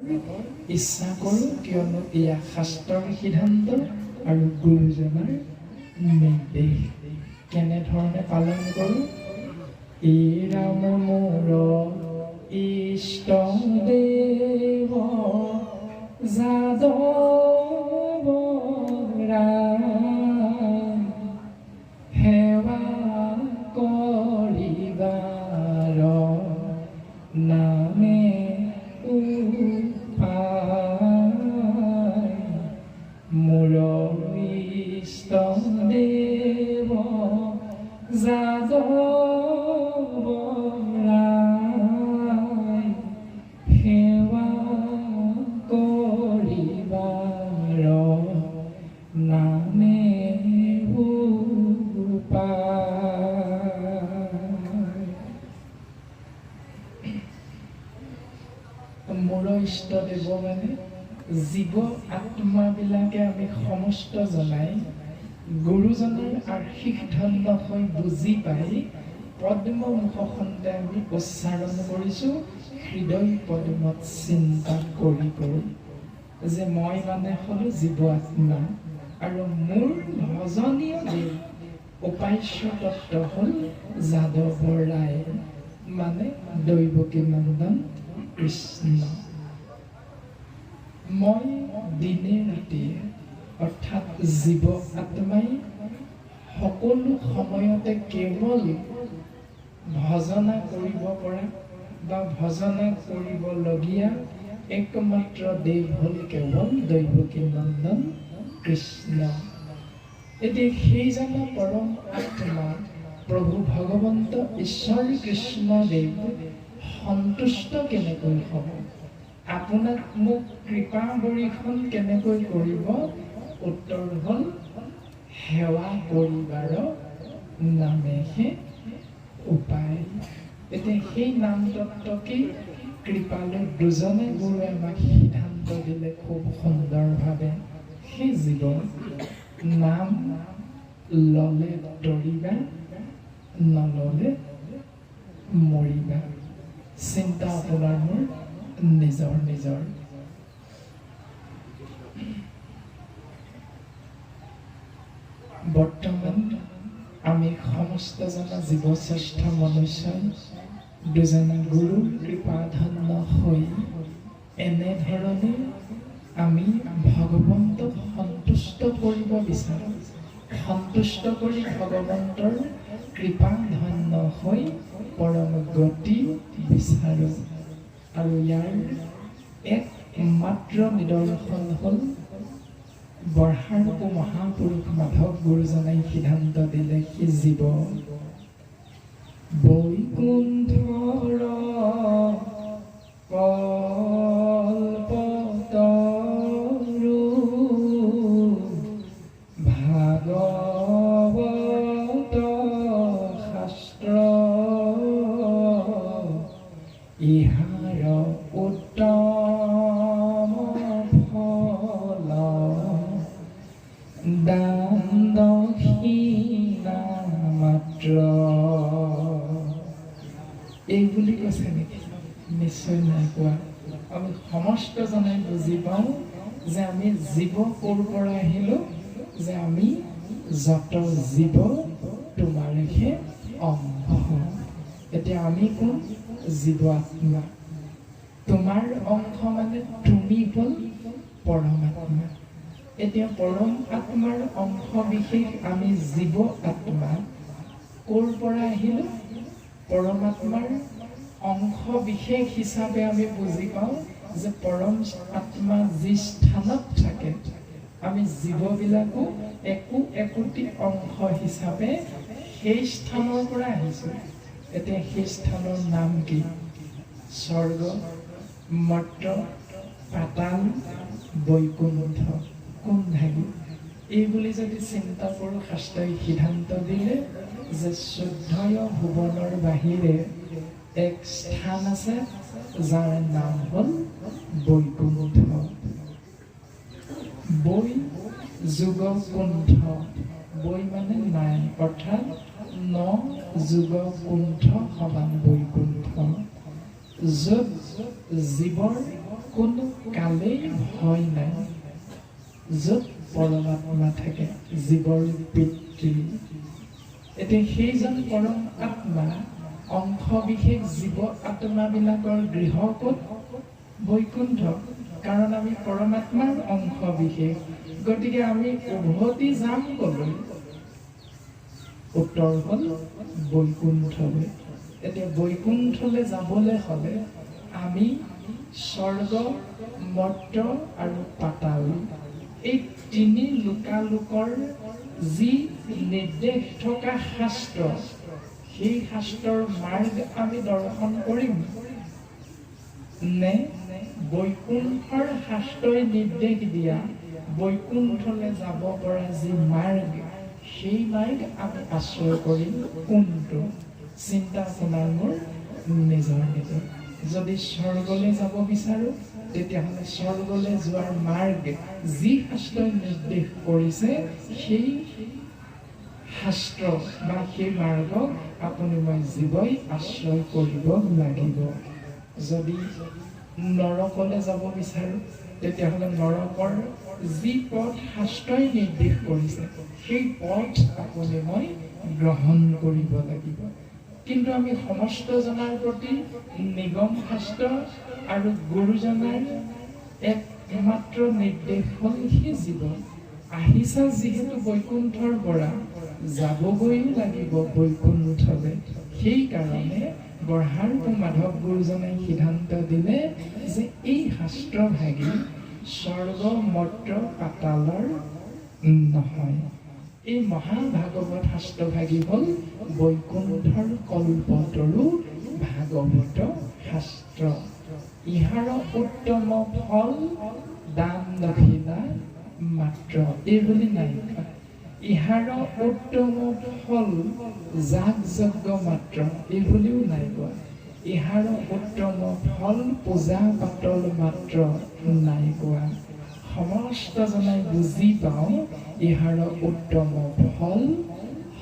ইচ্ছা কৰোঁ, কিয়নো এয়া শাস্ত্ৰৰ সিদ্ধান্ত আৰু গুৰুজনাৰ নিৰ্দেশ। কেনেধৰণে পালন কৰোঁ? এই ৰাম মোৰ ইষ্ট দেৱ যাদৱ ৰাম সেৱা কৰিবাৰ নামে মোৰ ইষ্ট দেৱ যাদৱ ৰাম সেৱা কৰিবাৰ নামে মোৰ ইষ্ট দেৱ মানে জীৱ আত্মাবিলাকে আমি সমস্ত জনাই গুৰুজনৰ আৰ্শিক ধন্য হৈ বুজি পাই পদ্মমুখখনতে আমি উচ্চাৰণ কৰিছোঁ হৃদয় পদ্মত চিন্তা কৰি যে মই মানে হ'লো জীৱ আত্মা আৰু মোৰ ভজনীয় দেৱ উপাস্য তত্ত্ব হ'ল যাদৱ ৰায় মানে দৈৱকী নন্দন কৃষ্ণ। মই দিনে ৰাতিয়ে অৰ্থাৎ জীৱ আত্মাই সকলো সময়তে কেৱল ভজনা কৰিব পৰা বা ভজনা কৰিবলগীয়া একমাত্ৰ দেৱ হ'ল কেৱল দৈৱকী নন্দন কৃষ্ণ। এতিয়া সেইজন পৰম আত্মা প্ৰভু ভগৱন্ত ঈশ্বৰ কৃষ্ণ দেৱ সন্তুষ্ট কেনেকৈ হ'ব? আপোনাক মোক কৃপা বৰিখন কেনেকৈ কৰিব? উত্তৰ হ'ল সেৱা কৰিবাৰ নামেহে উপায়। এতিয়া সেই নাম তত্ত্বকে কৃপালু দুজনে গুৰুৱে আমাক সিদ্ধান্ত দিলে খুব সুন্দৰভাৱে। সেই জীৱন নাম ল'লে তৰিবা, নল'লে মৰিবা। চিন্তা আপোনাৰ মোৰ নিজৰ নিজৰ। বৰ্তমান আমি সমস্ত জনা জীৱশ্ৰেষ্ঠ মনুষ্যই দুজনা গুৰুৰ কৃপাধন্য হৈ এনেধৰণে আমি ভগৱন্তক সন্তুষ্ট কৰিব বিচাৰোঁ। সন্তুষ্ট কৰি ভগৱন্তৰ কৃপাধন্য হৈ পৰম গতি বিচাৰোঁ। আৰু ইয়াৰ একমাত্ৰ নিদৰ্শন হ'ল বৰ্ষাৰূপ মহাপুৰুষ মাধৱ গুৰুজনাই সিদ্ধান্ত দিলে সি জীৱ বৈকুণ্ঠৰ কল্পতৰু ভাগৱত শাস্ত্ৰ ইহাৰ উত্তম ফল দান দক্ষিণা মাত্ৰ। এই বুলি কৈছে নেকি? নিশ্চয় নাই কোৱা। আমি সমস্তজনে বুজি পাওঁ যে আমি জীৱ ক'ৰ পৰা আহিলোঁ, যে আমি যত জীৱ তোমাৰেহে অংশ। এতিয়া আমি কোন? জীৱ আত্মা। তোমাৰ অংশ মানে তুমি হ'ল পৰমাত্মা। এতিয়া পৰম আত্মাৰ অংশ বিশেষ আমি জীৱ আত্মা ক'ৰ পৰা আহিলোঁ? পৰমাত্মাৰ অংশ বিশেষ হিচাপে আমি বুজি পাওঁ যে পৰম আত্মা যি স্থানত থাকে আমি জীৱবিলাকো একোটি অংশ হিচাপে সেই স্থানৰ পৰা আহিছোঁ। এতিয়া সেই স্থানৰ নাম কি? স্বৰ্গ, মৰ্ত্য, পাতাল, বৈকুণ্ঠ, কোনভাগী। এই বুলি যদি চিন্তা কৰোঁ, শাস্ত্ৰই সিদ্ধান্ত দিলে যে 14 ভুৱনৰ বাহিৰে এক স্থান আছে যাৰ নাম হ'ল বৈকুণ্ঠ। বৈ যোগ কুণ্ঠ, বৈ মানে নাই, অৰ্থাৎ 9 যোগ কুণ্ঠ সমান বৈকুণ্ঠ। য'ত জীৱৰ কোনো য'ত পৰমাত্মা থাকে, জীৱৰ পিতৃ। এতিয়া সেইজন পৰম আত্মা অংশ বিশেষ জীৱ আত্মাবিলাকৰ গৃহ ক'ত? বৈকুণ্ঠ। কাৰণ আমি পৰমাত্মাৰ অংশ বিশেষ, গতিকে আমি উভতি যাম ক'লৈ? উত্তৰ হ'ল বৈকুণ্ঠলৈ। এতিয়া বৈকুণ্ঠলৈ যাবলৈ হ'লে আমি স্বৰ্গ, মৰ্ত্য আৰু পাতাল, এই তিনি লোকালোকৰ যি নিৰ্দেশ থকা শাস্ত্ৰ, সেই শাস্ত্ৰৰ মাৰ্গ আমি দৰ্শন কৰিম নে বৈকুণ্ঠৰ শাস্ত্ৰই নিৰ্দেশ দিয়া বৈকুণ্ঠলৈ যাব পৰা যি মাৰ্গ, সেই মাৰ্গ আমি আশ্ৰয় কৰিম কোনটো? চিন্তা আপোনাৰ মোৰ নিজৰ নিজৰ। যদি স্বৰ্গলৈ যাব বিচাৰোঁ, তেতিয়াহ'লে স্বৰ্গলৈ যোৱাৰ মাৰ্গ যি শাস্ত্ৰই নিৰ্দেশ কৰিছে, সেই শাস্ত্ৰ বা সেই মাৰ্গক আপুনি মই জীৱই আশ্ৰয় কৰিব লাগিব। যদি নৰকলৈ যাব বিচাৰোঁ, তেতিয়াহ'লে নৰকৰ যি পথ শাস্ত্ৰই নিৰ্দেশ কৰিছে, সেই পথ আপুনি মই গ্ৰহণ কৰিব লাগিব। কিন্তু আমি সমস্ত জনাৰ প্ৰতি নিগম শাস্ত্ৰ আৰু গুৰুজনাৰ একমাত্ৰ নিৰ্দেশ হ'ল সেই জীৱন। আহিছা যিহেতু বৈকুণ্ঠৰ পৰা, যাবগৈও লাগিব বৈকুণ্ঠলৈ। সেইকাৰণে বৰহাৰূপ মাধৱ গুৰুজনাই সিদ্ধান্ত দিলে যে এই শাস্ত্ৰভাগী স্বৰ্গ, মৰ্ত্য, পাতালৰ নহয়। এই মহাভাগৱত শাস্ত্ৰভাগী হ'ল বৈকুণ্ঠৰ কল্পতৰু ভাগৱত শাস্ত্ৰ। ইহাৰ উত্তম ফল দান দক্ষিণা মাত্ৰ, এই বুলি নাই কোৱা। ইহাৰ উত্তম ফল যাগ যজ্ঞ মাত্ৰ, এই বুলিও নাই কোৱা। ইহাৰ উত্তম ফল পূজা পাতল মাত্ৰ, নাই কোৱা। সমস্ত জনাই বুজি পাওঁ ইহাৰ উত্তম ফল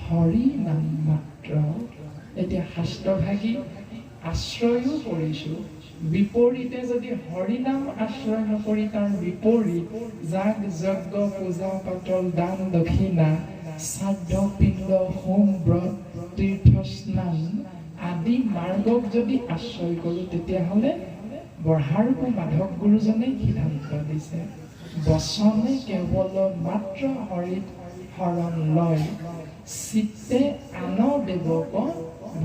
হৰি নাম মাত্ৰ। এতিয়া শাস্ত্ৰভাগী আশ্ৰয়ো কৰিছোঁ, বিপৰীতে যদি হৰিনাম আশ্ৰয় নকৰি তাৰ বিপৰীত যাগ যজ্ঞ, পূজা পাতল, দান দক্ষিণা, শ্ৰাদ্ধ পিণ্ড, হোম ব্ৰত, তীৰ্থ স্নান আদি মাৰ্গক যদি আশ্ৰয় কৰোঁ, তেতিয়াহ'লে বৰহাৰূপ মাধৱ গুৰুজনে সিদ্ধান্ত দিছে, বচনে কেৱল মাত্ৰ হৰিত শৰণ লয়, চিত্তে আন দেৱক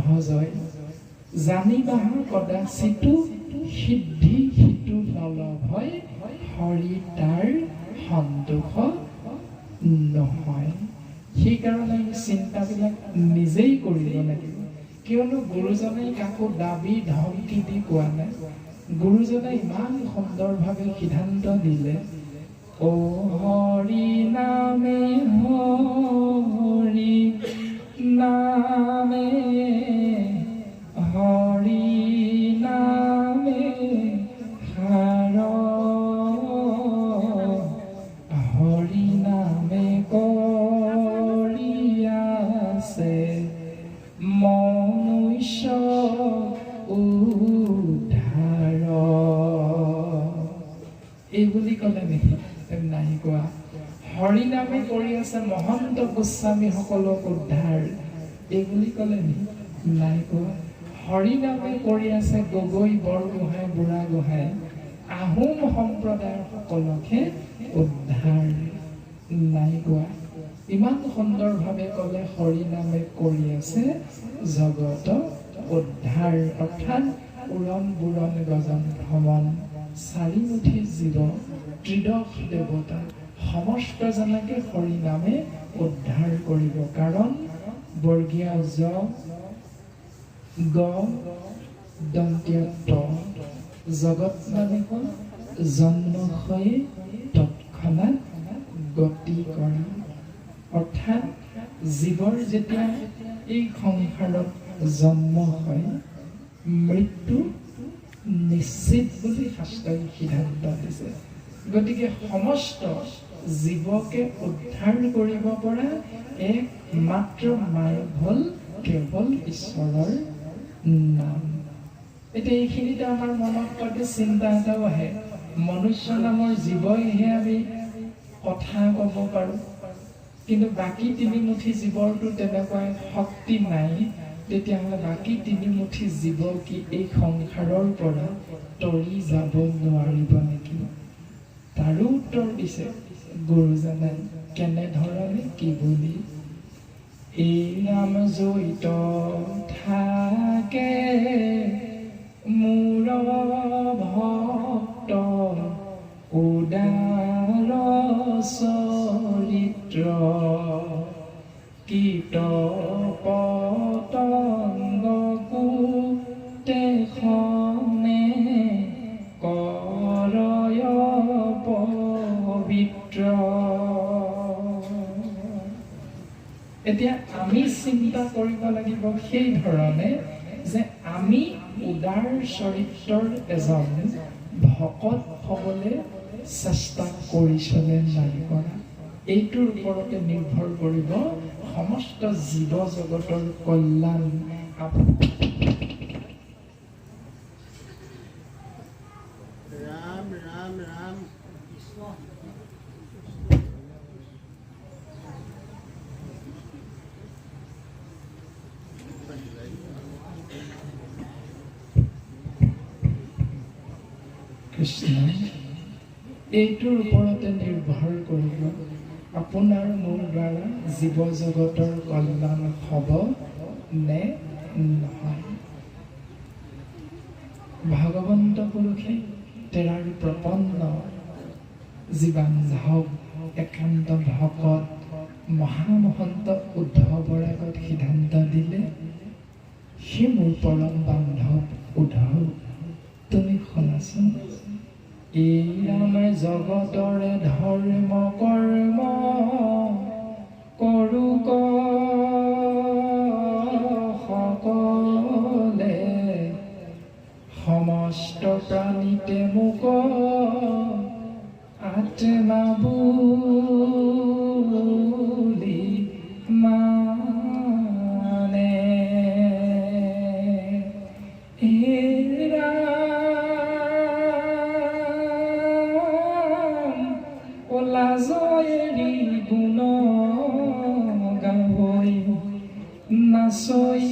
ভজয়, জানিবাহ কদাচিতো সিদ্ধি সিটো নলভয়, হৰি তাৰ সন্তোষ নহয়। সেইকাৰণে আমি চিন্তাবিলাক নিজেই কৰিব লাগিব। কিয়নো গুৰুজনে কাকো দাবী ধমকি দি কোৱা নাই। গুৰুজনে ইমান সুন্দৰভাৱে সিদ্ধান্ত দিলে, ও হৰি নামে হৰি নামে হৰি নামে সাৰ, হৰি নামে কৰি আছে মনুষ্য উদ্ধাৰ, এই বুলি ক'লে নেকি? নাই কোৱা। হৰি নামে কৰি আছে মহন্ত গোস্বামীসকলক উদ্ধাৰ, এই বুলি ক'লে নেকি? নাই কোৱা। হৰি নামে কৰি আছে গগৈ, বৰগোহাঁই, বুঢ়াগোহাঁই, আহোম সম্প্ৰদায়ৰ সকলকহে উদ্ধাৰ, নাই কোৱা। ইমান সুন্দৰভাৱে ক'লে হৰি নামে কৰি আছে জগত উদ্ধাৰ, অৰ্থাৎ উৰণ বুৰণ গজন ভ্ৰমণ, চাৰিমুঠি জীৱ, ত্ৰিদশ দেৱতা সমস্তজনকে হৰি নামে উদ্ধাৰ কৰিব। কাৰণ বৰ্গীয় জ গ দন্তীয় ত, জগত মানে হ'ল জন্মক্ষয়ে তৎক্ষণাৎ গতি কৰা। অৰ্থাৎ জীৱৰ যেতিয়া এই সংসাৰত জন্ম হয়, মৃত্যু নিশ্চিত বুলি শাস্ত্ৰই সিদ্ধান্ত দিছে। গতিকে সমস্ত জীৱকে উদ্ধাৰ কৰিব পৰা একমাত্ৰ মাৰ্গ হ'ল কেৱল ঈশ্বৰৰ নাম। এতিয়া এইখিনিতে আমাৰ মনত হয়তো চিন্তা এটাও আহে, মনুষ্য নামৰ জীৱইহে আমি কথা ক'ব পাৰোঁ, কিন্তু বাকী তিনিমুঠি জীৱৰটো তেনেকুৱা শক্তি নাই, তেতিয়াহ'লে বাকী তিনিমুঠি জীৱ কি এই সংসাৰৰ পৰা তৰি যাব নোৱাৰিব নেকি? তাৰো উত্তৰ দিছে গুৰুজনাই কেনেধৰণে কি বুলি। এই নাম জড়িত থাকে মোৰ ভক্ত উদাৰ চৰিত্ৰ, কীট পতংগ কুটেখনে কৰয় পবিত্ৰ। এতিয়া আমি চিন্তা কৰিব লাগিব সেই ধৰণে যে আমি উদাৰ চৰিত্ৰৰ এজন ভকত হ'বলৈ চেষ্টা কৰিছনে নাই কৰা। এইটোৰ ওপৰতে নিৰ্ভৰ কৰিব সমস্ত জীৱ জগতৰ কল্যাণ। ৰাম ৰাম ৰাম কৃষ্ণ। এইটোৰ ওপৰতে নিৰ্ভৰ কৰিব আপোনাৰ মোৰ দ্বাৰা জীৱ জগতৰ কল্যাণ হ'ব নে নহয়। ভগৱন্ত পুৰুষে তেৰাৰ প্ৰপন্ন জীৱান্ধৱ একান্ত ভকত মহামহন্ত উদ্ধৱৰ আগত সিদ্ধান্ত দিলে, সি মোৰ পৰম বান্ধৱ উদ্ধৱ, তুমি শুনাচোন। এই আমাৰ জগতৰে ধৰ্ম কৰ্ম কৰো সকলে, সমস্ত প্ৰাণীতে মোক আত্মা বুলি মানে। লাজৰি গুণ গাবৈ নাচৈ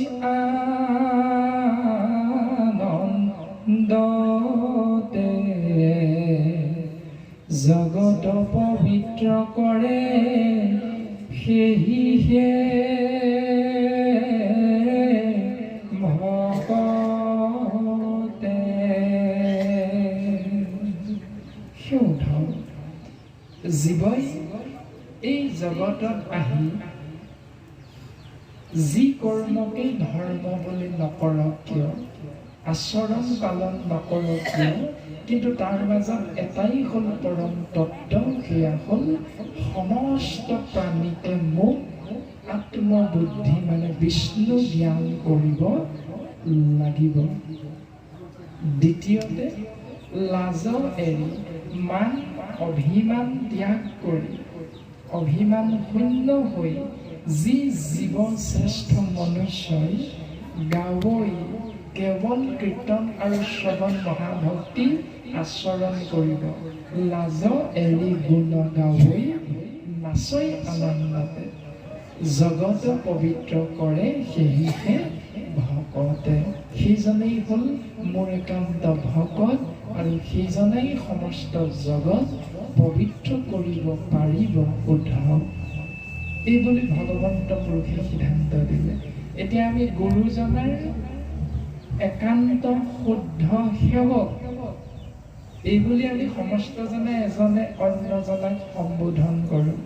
আনন্দতে, জগত পবিত্ৰ কৰে সেহিহে ভকতে। জীৱই এই জগতত আহি যি কৰ্মকেই ধৰ্ম বুলি নকৰক কিয়, আচৰণ পালন নকৰক কিয়, কিন্তু তাৰ মাজত এটাই হ'ল পৰম তত্ত্ব, সেয়া হ'ল সমস্ত প্ৰাণীকে মোক আত্মবুদ্ধি মানে বিষ্ণু জ্ঞান কৰিব লাগিব। দ্বিতীয়তে লাজ এৰি মান অভিমান ত্যাগ কৰি অভিমান শূন্য হৈ যি জীৱ শ্ৰেষ্ঠ মনুষ্যই গাৱৈ কেৱল কীৰ্তন আৰু শ্ৰৱণ মহাভক্তি আচৰণ কৰিব, লাজ এৰি গুণ গাৱৈ নাচৈ আনন্দতে, জগত পবিত্ৰ কৰে সেহিহে ভকতে। সেইজনেই হ'ল মোৰ একান্ত ভকত, আৰু সেইজনেই সমস্ত জগত পবিত্ৰ কৰিব পাৰিব উদ্ধৱ। এইবুলি ভগৱন্ত পুৰুষে সিদ্ধান্ত দিলে। এতিয়া আমি গুৰুজনাৰ একান্ত শুদ্ধ সেৱক, এইবুলি আমি সমস্তজনে এজনে অন্যজনক সম্বোধন কৰোঁ।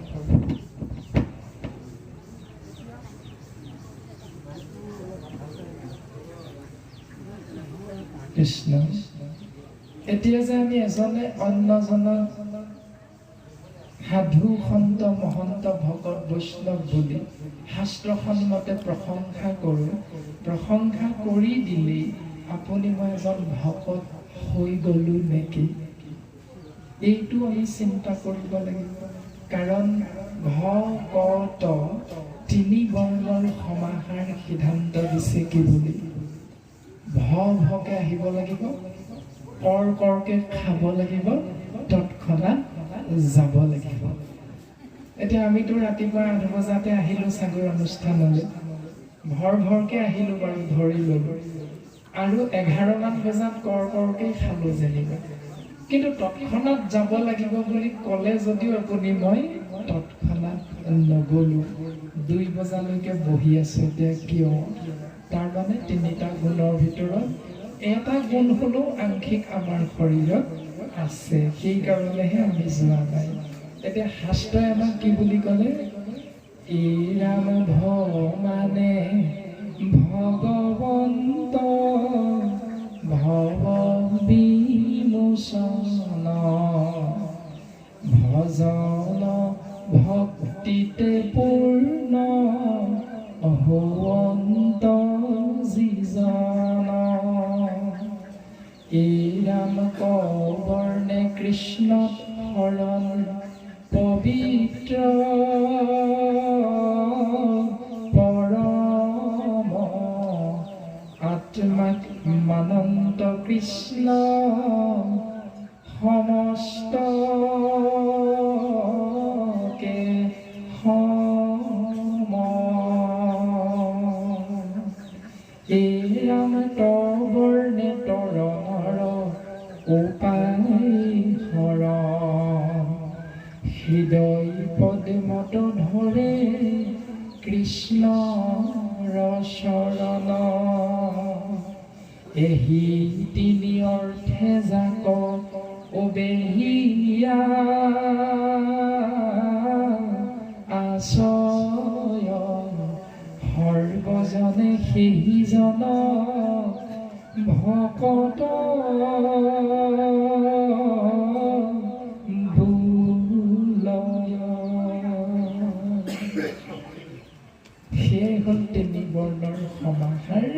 কৃষ্ণ। এতিয়া যে আমি এজনে অন্যজনক সাধু সন্ত মহন্ত ভকত বৈষ্ণৱ বুলি শাস্ত্ৰসন্মতে প্ৰশংসা কৰোঁ, প্ৰশংসা কৰি দিলেই আপুনি মই এজন ভকত হৈ গ'লো নেকি? এইটো আমি চিন্তা কৰিব লাগিব। কাৰণ ভকত তিনি বৰ্ণৰ সমাহাৰ সিদ্ধান্ত দিছে কি বুলি। ভকে আহিব লাগিব, কৰকে খাব লাগিব, তৎক্ষণাত যাব লাগিব। এতিয়া আমিতো ৰাতিপুৱা 8 বজাতে আহিলোঁ চাগৈ অনুষ্ঠানলৈ, ভৰকে আহিলোঁ বাৰু, ধৰি ল'লোঁ আৰু 11মান বজাত কৰকৈ খালোঁ যেনিবা। কিন্তু তৎক্ষণাত যাব লাগিব বুলি ক'লে যদিও আপুনি মই তৎক্ষণাত নগ'লোঁ। 2 বজালৈকে বহি আছোঁ। এতিয়া কিয়? তাৰমানে 3টা গুণৰ ভিতৰত এটা গুণ হ'লেও আংশিক আমাৰ শৰীৰত আছে, সেইকাৰণেহে আমি যোৱা নাই। এতিয়া শাস্ত্ৰই আমাক কি বুলি ক'লে? ইৰাম মানে ভগৱন্ত ভৱ বিমোচন ভজন ভক্তিতে পূৰ্ণ অহন্ত যিজন ইৰাম কবৰ্ণে কৃষ্ণ শৰণ পবিত্ৰ পৰম আত্মাক মানন্ত কৃষ্ণ সমস্তকে সম এৰাম তবৰ্ণে তৰণৰ উপায় হৰ হৃদয় পদ্মত ধৰে কৃষ্ণৰ চৰণ এহি 3 অৰ্থে যাক অবেহিয়া আশ্ৰয় সৰ্বজনে সেইজন ভকত সেয়াই হ'ল 3 বৰ্ণৰ সমাহাৰ।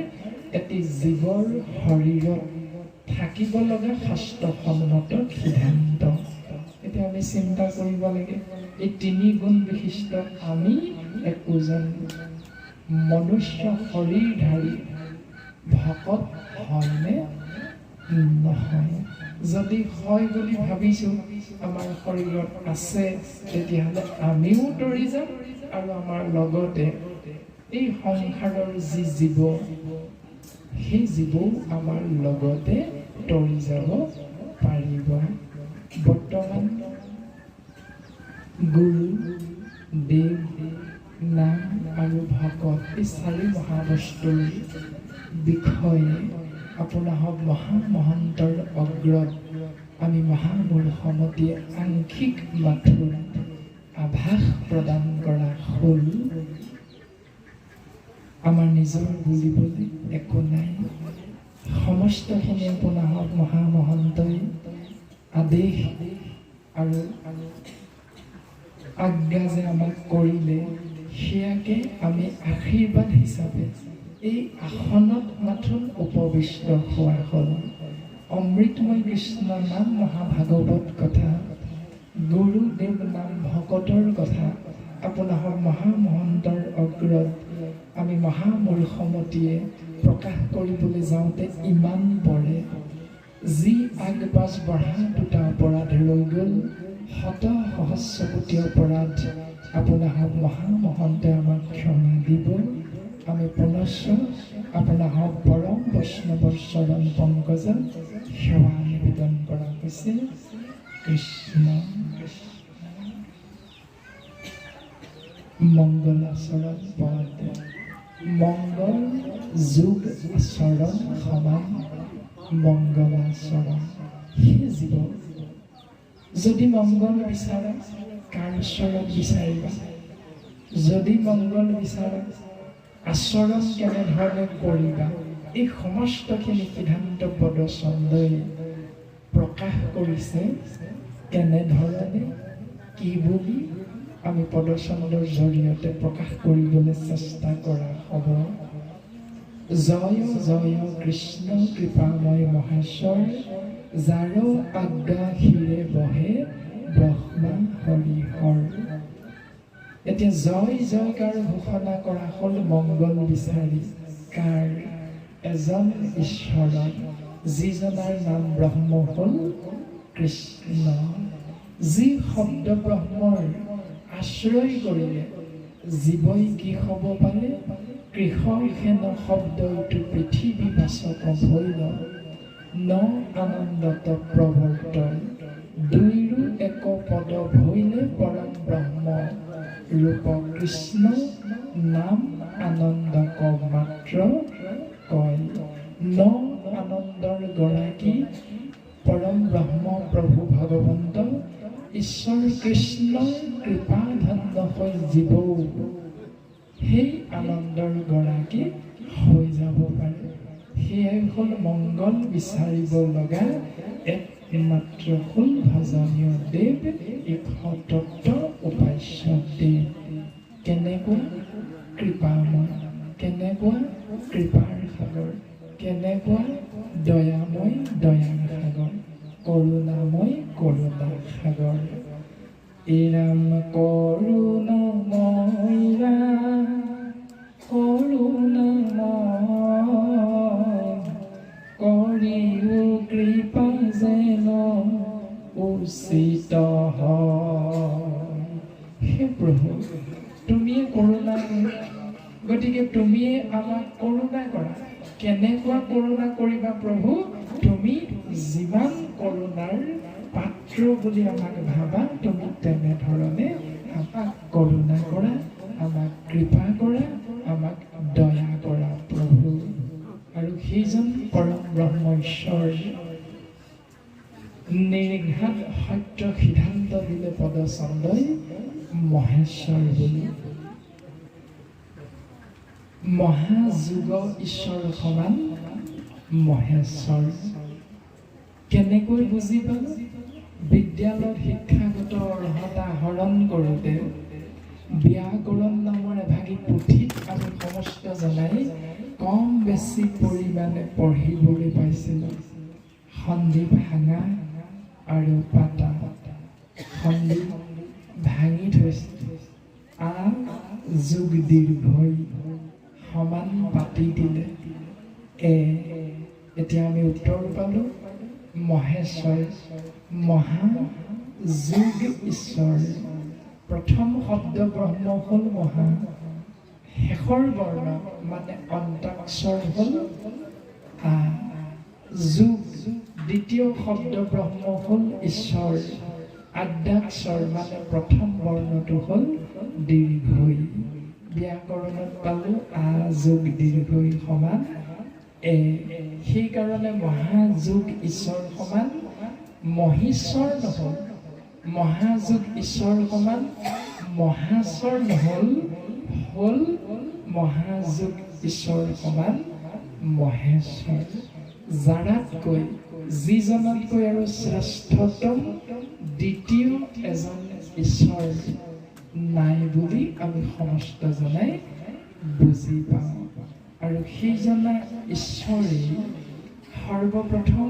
এটি জীৱৰ শৰীৰত থাকিব লগা শাস্ত্ৰসন্মত সিদ্ধান্ত। এতিয়া আমি চিন্তা কৰিব লাগে, এই 3 গুণ বিশিষ্ট আমি একোজন মনুষ্য শৰীৰধাৰী ভকত হয়নে নহয়? যদি হয় বুলি ভাবিছোঁ, আমাৰ শৰীৰত আছে, তেতিয়াহ'লে আমিও তৰি যাম আৰু আমাৰ লগতে এই সংসাৰৰ যি জীৱ, সেই জীৱও আমাৰ লগতে তৰি যাব পাৰিব। বৰ্তমান গুৰু, দেৱ, নাম আৰু ভকত এই 4 মহাবস্তুৰ বিষয়ে আপোনাক মহামহন্তৰ অগ্ৰত আমি মহামূৰ্খমতীয়ে আংশিক মাথোঁ আভাস প্ৰদান কৰা হ'ল। আমাৰ নিজৰ বুলিবলৈ একো নাই। সমস্তখিনি আপোনাক মহামহন্তই আদেশ আৰু আজ্ঞা যে আমাক কৰিলে, সেয়াকে আমি আশীৰ্বাদ হিচাপে এই আসনত মাথোন উপবিষ্ট হোৱা হ'ল। অমৃতময় কৃষ্ণ নাম মহাভাগৱত কথা, গুৰুদেৱ নাম ভকতৰ কথা আপোনাক মহামহন্তৰ অগ্ৰত আমি মহামূৰ্খমতীয়ে প্ৰকাশ কৰিবলৈ যাওঁতে ইমান পৰে। যি আগবাজ বঢ়া 2টা অপৰাধ ৰৈ গ'ল, শত সহস্ৰ কোটি অপৰাধ আপোনাক মহামহন্তে আমাক ক্ষমা দিব। আমি পুনশ্চ আপোনাক পৰম বৈষ্ণৱৰ চৰণ পংকজত সেৱা নিবেদন কৰা হৈছে। কৃষ্ণ মংগলাচৰণ পদ, মংগল যোগ আচৰণ সমান মংগলাচৰণ। সেই জীৱ যদি মংগল বিচাৰা, কাৰ চৰণ বিচাৰিবা? যদি মংগল বিচাৰা, আচৰণ কেনেধৰণে কৰিবা? এই সমস্তখিনি সিদ্ধান্ত পদচন্দই প্ৰকাশ কৰিছে। কেনেধৰণে কি বুলি আমি পদচন্দৰ জৰিয়তে প্ৰকাশ কৰিবলৈ চেষ্টা কৰা হ'ব। জয় জয় কৃষ্ণ কৃপাময় মহেশ্বৰ, যাৰ আজ্ঞা শিৰে বহে ব্ৰহ্মা হৰিহৰ। এতিয়া জয় জয়কাৰ ঘোষণা কৰা হ'ল মংগল বিচাৰি কাৰ? এজন ঈশ্বৰৰ, যিজনাৰ নাম ব্ৰহ্ম হ'ল কৃষ্ণ। যি শব্দ ব্ৰহ্মৰ আশ্ৰয় কৰিলে জীৱই কি হ'ব পাৰে কৃষক হেন শব্দটো পৃথিৱীবাচক ভৈল ন আনন্দত প্ৰৱৰ্তয় দুইৰো এক পদ ভৈলে পৰম ব্ৰহ্ম ৰূপ কৃষ্ণ নাম আনন্দক মাত্ৰ কয় ন আনন্দৰ গৰাকী পৰম ব্ৰহ্ম প্ৰভু ভগৱন্ত ঈশ্বৰ কৃষ্ণৰ কৃপা ধন্য হৈ জীৱও সেই আনন্দৰ গৰাকী হৈ যাব পাৰে সেয়াই হ'ল মংগল বিচাৰিব লগা একমাত্ৰ হ'ল ভজনীয় দেৱ ইহতত্ব উপাস্য দেৱ কেনেকুৱা কৃপাময় কেনেকুৱা কৃপাৰ সাগৰ কেনেকুৱা দয়াময় দয়াৰ সাগৰ কৰুণাময় কৰুণা সাগৰ এৰাম কৰুণাময় কৰুণাময় কৰিও কৃপা যেন উচিত হয় হে প্ৰভু তুমিয়ে কৰুণা গতিকে তুমিয়ে আমাক কৰুণা কৰা কেনেকুৱা কৰুণা কৰিবা প্ৰভু তুমি যিমান কৰুণাৰ পাত্ৰ বুলি আমাক ভাবা তুমি তেনেধৰণে আমাক কৰুণা কৰা আমাক কৃপা কৰা আমাক দয়া কৰা প্ৰভু আৰু সেইজন পৰম ব্ৰহ্ম ঈশ্বৰ নিৰ্ঘাত সত্য সিদ্ধান্ত দিলে পদচন্দই মহেশ্বৰ বুলি মহাযোগ ঈশ্বৰ সমান মহেশ্বৰ কেনেকৈ বুজি পালো বিদ্যালয়ত শিক্ষাগত অৰ্হতা আহৰণ কৰোঁতে ব্যাকৰণ নামৰ এভাগী পুথিত আমি সমস্ত জনাই কম বেছি পৰিমাণে পঢ়িবলৈ পাইছিলোঁ সন্ধি ভাঙা আৰু পাতা সন্ধি ভাঙি থৈছিল আ যোগ দীৰ্ঘই সমান পাতি দিলে এতিয়া আমি উত্তৰ পালোঁ মহেশ্বৰ মহা যোগ ঈশ্বৰ প্ৰথম শব্দ ব্ৰহ্ম হ'ল মহা শেষৰ বৰ্ণ মানে অন্তাক্ষৰ হ'ল আ যোগ দ্বিতীয় শব্দ ব্ৰহ্ম হ'ল ঈশ্বৰ আদ্যাক্ষৰ মানে প্ৰথম বৰ্ণটো হ'ল দীৰ্ঘই ব্যাকৰণত পালোঁ আ যোগ দীৰ্ঘই সমান সেইকাৰণে মহাযোগ ঈশ্বৰ সমান মহীশ্বৰ নহ'ল মহাযোগ ঈশ্বৰ সমান মহাশ্বৰ নহ'ল হ'ল মহাযোগ ঈশ্বৰ সমান মহেশ্বৰ যাৰাতকৈ যিজনতকৈ আৰু শ্ৰেষ্ঠতম দ্বিতীয় এজন ঈশ্বৰ নাই বুলি আমি সমস্ত জনাই বুজি পাওঁ আৰু সেইজনা ঈশ্বৰে সৰ্বপ্ৰথম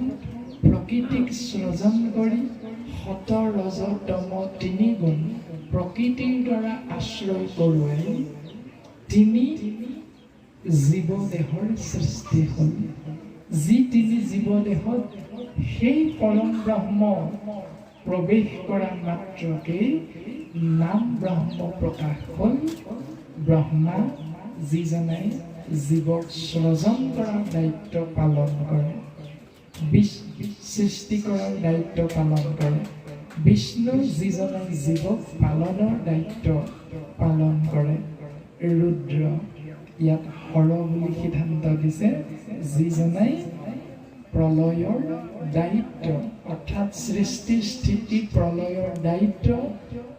প্ৰকৃতিক সৃজন কৰি সত ৰজ তম তিনি গুণ প্ৰকৃতিৰ দ্বাৰা আশ্ৰয় কৰোৱাই তিনি জীৱদেহৰ সৃষ্টি হ'ল যি তিনি জীৱদেহত সেই পৰম ব্ৰহ্ম প্ৰৱেশ কৰা মাত্ৰকে নাম ব্ৰহ্ম প্ৰকাশ হ'ল ব্ৰহ্মা যিজনাই জীৱক সৃজন কৰাৰ দায়িত্ব পালন কৰে সৃষ্টি কৰাৰ দায়িত্ব পালন কৰে বিষ্ণু যিজনে জীৱক পালনৰ দায়িত্ব পালন কৰে ৰুদ্ৰ ইয়াত হৰ বুলি সিদ্ধান্ত দিছে যিজনাই প্ৰলয়ৰ দায়িত্ব অৰ্থাৎ সৃষ্টি স্থিতি প্ৰলয়ৰ দায়িত্ব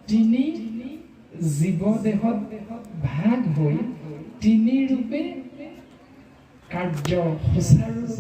তিনি জীৱদেহত ভাগ হৈ তিনি ৰূপে কাৰ্য সুচাৰুৰূপে